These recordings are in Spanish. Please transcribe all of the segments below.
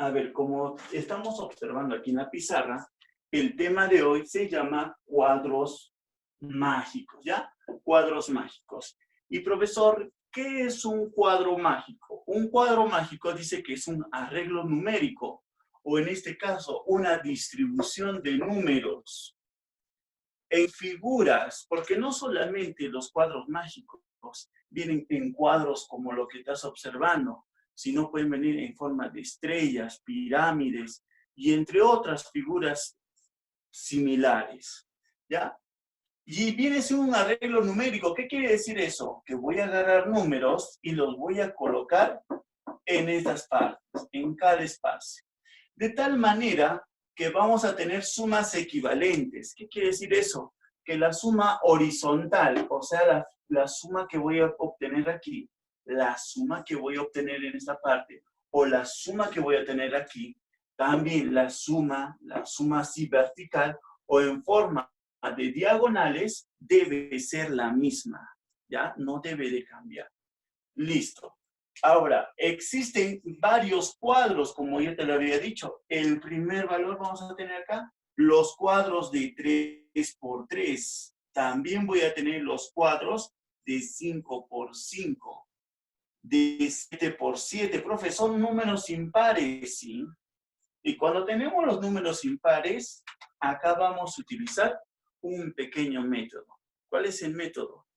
A ver, como estamos observando aquí en la pizarra, el tema de hoy se llama cuadros mágicos, ¿ya? Cuadros mágicos. Y profesor, ¿qué es un cuadro mágico? Un cuadro mágico dice que es un arreglo numérico, o en este caso, una distribución de números en figuras, porque no solamente los cuadros mágicos vienen en cuadros como lo que estás observando, sino pueden venir en forma de estrellas, pirámides y entre otras figuras similares, ¿ya? Y viene siendo un arreglo numérico. ¿Qué quiere decir eso? Que voy a agarrar números y los voy a colocar en estas partes, en cada espacio. De tal manera que vamos a tener sumas equivalentes. ¿Qué quiere decir eso? Que la suma horizontal, o sea, la suma que voy a obtener aquí, la suma que voy a obtener en esta parte, o la suma que voy a tener aquí, también la suma así vertical o en forma de diagonales debe ser la misma, ¿ya? No debe de cambiar. Listo. Ahora, existen varios cuadros, como ya te lo había dicho. El primer valor vamos a tener acá, los cuadros de 3 por 3. También voy a tener los cuadros de 5 por 5, de 7 por 7. Profe, son números impares, ¿sí? Y cuando tenemos los números impares, acá vamos a utilizar un pequeño método. ¿Cuál es el método?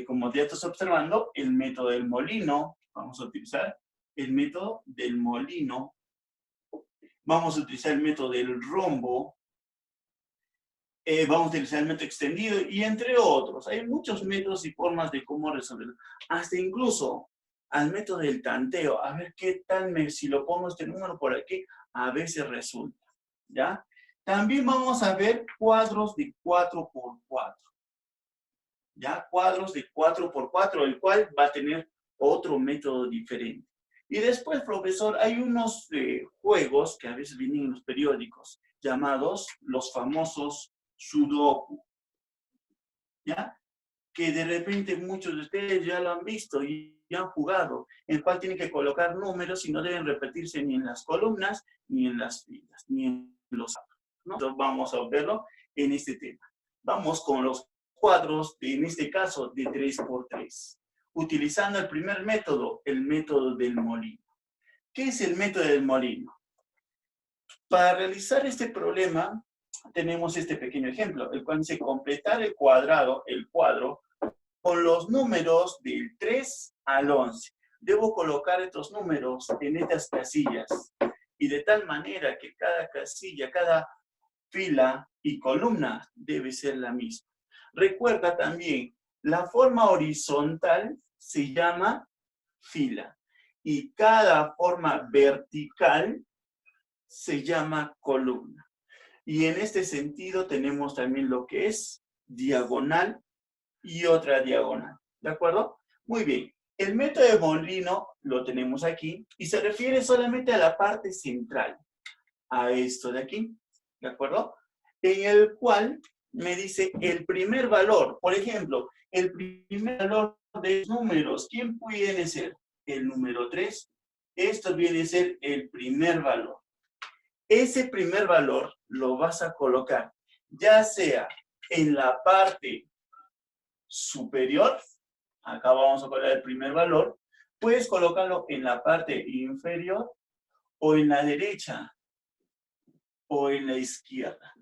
Como ya estás observando, el método del molino, vamos a utilizar el método del molino, vamos a utilizar el método del rombo, vamos a utilizar el método extendido y entre otros. Hay muchos métodos y formas de cómo resolverlo. Hasta incluso al método del tanteo, a ver qué tal, si lo pongo este número por aquí, a ver si resulta, ¿ya? También vamos a ver cuadros de 4 por 4. ¿Ya? Cuadros de 4 por 4, el cual va a tener otro método diferente. Y después, profesor, hay unos juegos que a veces vienen en los periódicos, llamados los famosos sudoku, ¿ya? Que de repente muchos de ustedes ya lo han visto y han jugado, en el cual tienen que colocar números y no deben repetirse ni en las columnas, ni en las filas, ni en los árboles, ¿no? Entonces vamos a verlo en este tema. Vamos con los cuadros, en este caso, de 3 por 3. Utilizando el primer método, el método del molino. ¿Qué es el método del molino? Para realizar este problema, tenemos este pequeño ejemplo, el cual dice completar el cuadro, con los números del 3 al 11. Debo colocar estos números en estas casillas y de tal manera que cada casilla, cada fila y columna debe ser la misma. Recuerda también, la forma horizontal se llama fila y cada forma vertical se llama columna. Y en este sentido tenemos también lo que es diagonal y otra diagonal. ¿De acuerdo? Muy bien. El método de molino lo tenemos aquí y se refiere solamente a la parte central, a esto de aquí. ¿De acuerdo? En el cual me dice el primer valor. Por ejemplo, el primer valor de números, ¿quién puede ser? El número 3. Esto viene a ser el primer valor. Ese primer valor lo vas a colocar ya sea en la parte superior, acá vamos a colocar el primer valor, puedes colocarlo en la parte inferior o en la derecha o en la izquierda.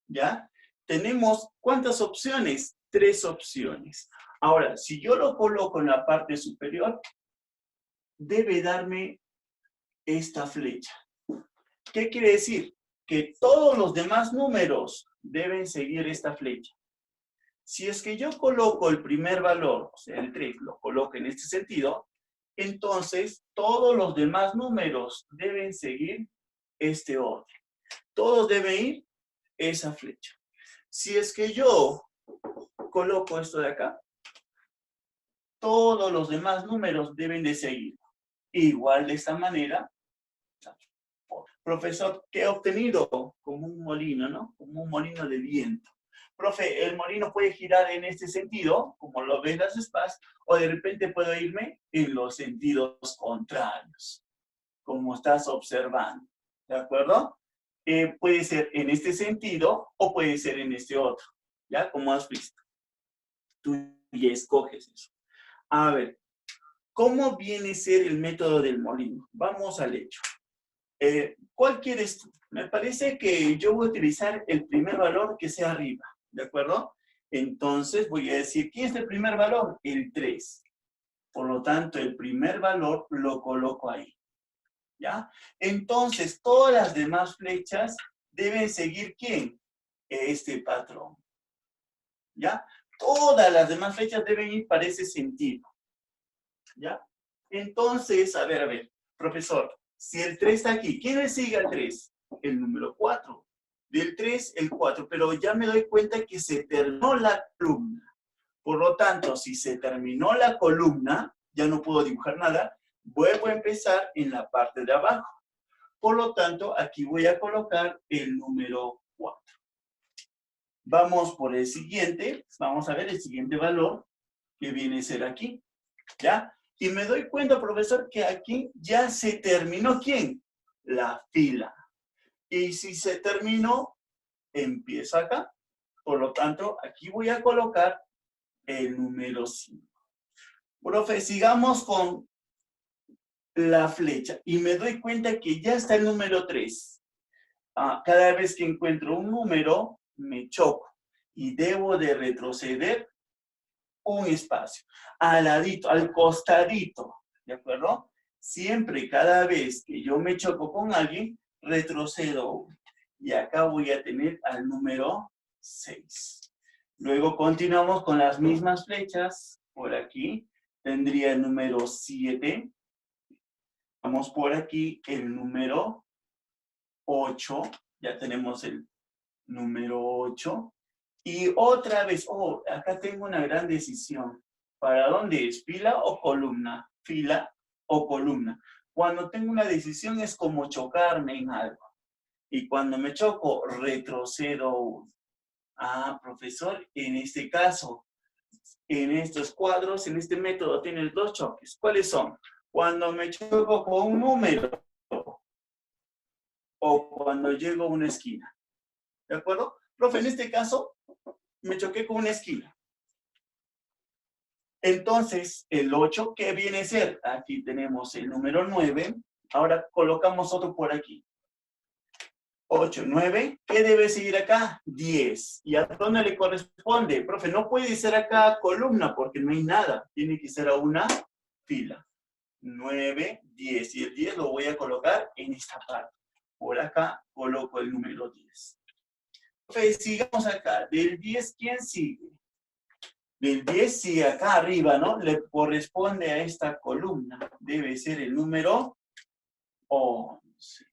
¿Ya? Tenemos, ¿cuántas opciones? 3 opciones. Ahora, si yo lo coloco en la parte superior, debe darme esta flecha. ¿Qué quiere decir? Que todos los demás números deben seguir esta flecha. Si es que yo coloco el primer valor, o sea, el 3, lo coloco en este sentido, entonces todos los demás números deben seguir este orden. Todos deben ir esa flecha. Si es que yo coloco esto de acá, todos los demás números deben de seguir. Igual de esta manera, profesor, ¿qué he obtenido? Como un molino, ¿no? Como un molino de viento. Profe, el molino puede girar en este sentido, como lo ven las espadas, o de repente puedo irme en los sentidos contrarios. como estás observando, ¿de acuerdo? Puede ser en este sentido o puede ser en este otro, ¿ya? Como has visto. Tú ya escoges eso. A ver, ¿cómo viene a ser el método del molino? Vamos al hecho. ¿Cuál quieres tú? Me parece que yo voy a utilizar el primer valor que sea arriba, ¿de acuerdo? Entonces voy a decir, ¿quién es el primer valor? El 3. Por lo tanto, el primer valor lo coloco ahí, ¿ya? Entonces, todas las demás flechas deben seguir, ¿quién? Este patrón, ¿ya? Todas las demás flechas deben ir para ese sentido, ¿ya? Entonces, a ver, profesor, si el 3 está aquí, ¿quién le sigue al 3? El número 4. Del 3, el 4, pero ya me doy cuenta que se terminó la columna. Por lo tanto, si se terminó la columna, ya no puedo dibujar nada, vuelvo a empezar en la parte de abajo. Por lo tanto, aquí voy a colocar el número 4. Vamos por el siguiente, vamos a ver el siguiente valor que viene a ser aquí, ¿ya? Y me doy cuenta, profesor, que aquí ya se terminó, ¿quién? La fila. Y si se terminó, empieza acá. Por lo tanto, aquí voy a colocar el número 5. Profe, sigamos con la flecha. Y me doy cuenta que ya está el número 3. Cada vez que encuentro un número, me choco. Y debo de retroceder un espacio. Al ladito, al costadito. ¿De acuerdo? Siempre, cada vez que yo me choco con alguien, retrocedo uno. Y acá voy a tener al número 6. Luego continuamos con las mismas flechas. Por aquí tendría el número 7. Vamos por aquí el número 8. Ya tenemos el número 8. Y otra vez, acá tengo una gran decisión. ¿Para dónde es? ¿Fila o columna? Fila o columna. Cuando tengo una decisión es como chocarme en algo. Y cuando me choco, retrocedo. Profesor, en este caso, en estos cuadros, en este método, tienes 2 choques. ¿Cuáles son? Cuando me choco con un número o cuando llego a una esquina. ¿De acuerdo? Profe, en este caso, me choqué con una esquina. Entonces, el 8, ¿qué viene a ser? Aquí tenemos el número 9. Ahora colocamos otro por aquí. 8, 9. ¿Qué debe seguir acá? 10. ¿Y a dónde le corresponde? Profe, no puede ser acá columna porque no hay nada. Tiene que ser a una fila. 9, 10. Y el 10 lo voy a colocar en esta parte. Por acá coloco el número 10. Profe, sigamos acá. Del 10, ¿quién sigue? Del 10 sigue acá arriba, ¿no? Le corresponde a esta columna. Debe ser el número 11.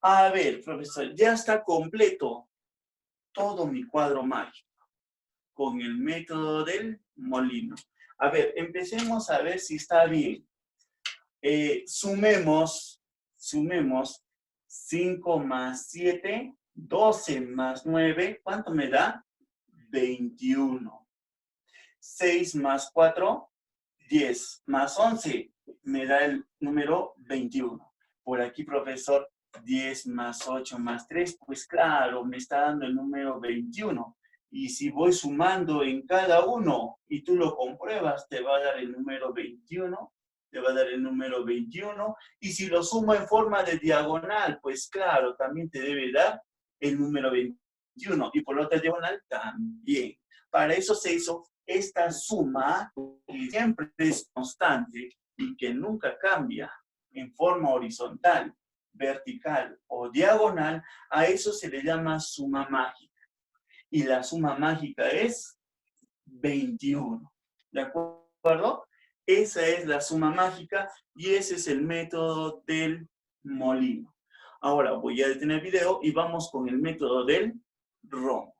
A ver, profesor, ya está completo todo mi cuadro mágico con el método del molino. A ver, empecemos a ver si está bien. Sumemos 5 más 7, 12 más 9, ¿cuánto me da? 21. 6 más 4, 10 más 11, me da el número 21. Por aquí, profesor, 10 más 8 más 3, pues claro, me está dando el número 21. Y si voy sumando en cada uno y tú lo compruebas, te va a dar el número 21, te va a dar el número 21. Y si lo sumo en forma de diagonal, pues claro, también te debe dar el número 21. Y por la otra diagonal también. Para eso se hizo esta suma, que siempre es constante y que nunca cambia en forma horizontal, vertical o diagonal, a eso se le llama suma mágica. Y la suma mágica es 21. ¿De acuerdo? Esa es la suma mágica y ese es el método del molino. Ahora voy a detener el video y vamos con el método del rombo.